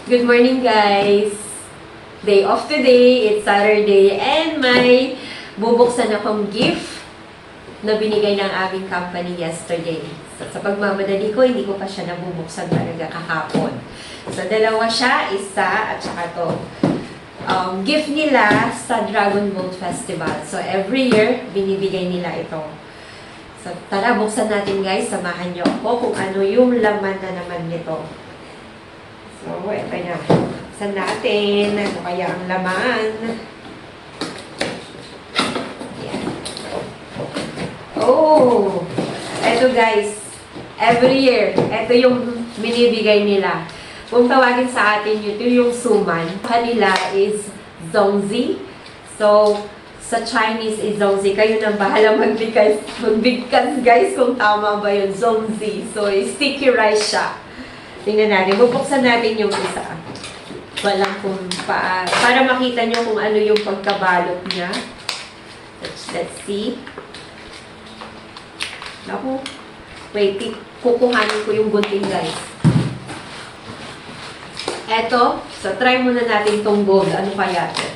Good morning, guys! Day off today, it's Saturday, and may bubuksan akong gift na binigay ng aming company yesterday. So, sa pagmamadali ko, hindi ko pa siya nabubuksan talaga kahapon. So, dalawa siya, isa, at saka to. Gift nila sa Dragon Boat Festival. So, every year, binibigay nila ito. So, tara, buksan natin, guys. Samahan niyo ako kung ano yung laman na naman nito. So, ito na. Buksan natin. Ano kaya ang laman? Ayan. Oh! Ito, guys. Every year, ito yung binibigay nila. Kung tawagin sa atin, ito yung suman. Kanila is zongzi. So, sa Chinese is zongzi. Kayo nang bahala magbigkas, guys, kung tama ba yun. Zongzi. So, sticky rice siya. Tingnan natin. Bubuksan natin yung isa. Walang kung para makita nyo kung ano yung pagkabalot niya. Let's see. Naku. Wait, kukuhanin ko yung gunting, guys. Eto. So, try muna natin tong gold. Ano kaya ito?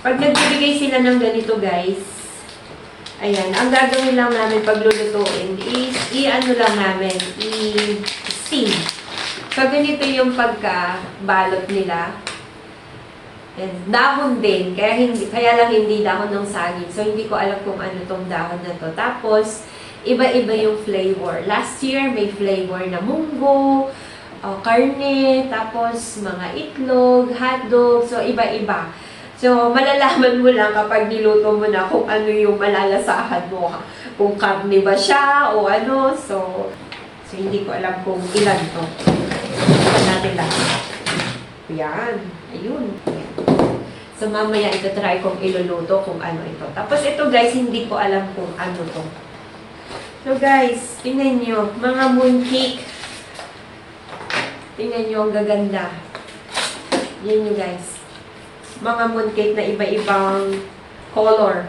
Pag nagbibigay sila ng ganito, guys, ayan, ang gagawin lang namin pag lulutuin is, i-ano lang namin, i-steam. So, ganito yung pagkabalot nila. And dahon din, kaya lang hindi dahon ng saging. So, hindi ko alam kung ano tong dahon na to. Tapos, iba-iba yung flavor. Last year, may flavor na munggo, karne, tapos mga itlog, hotdog. So, iba-iba. So, malalaman mo lang kapag niluto mo na kung ano yung malalasahan mo. Kung karne ba siya o ano. So hindi ko alam kung ilan to. Ito natin lahat. Ayan. Ayun. Ayan. So, mamaya ito try kong iluluto kung ano ito. Tapos ito, guys, hindi ko alam kung ano to. So, guys, tingnan nyo. Mga mooncake. Tingnan nyo, ang gaganda. Yan nyo, guys. Mga mooncake na iba-ibang color.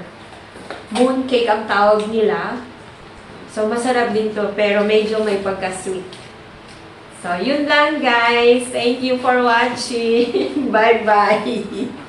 Mooncake ang tawag nila. So, masarap din to, pero medyo may pagka-sweet. So, yun lang, guys. Thank you for watching. Bye-bye.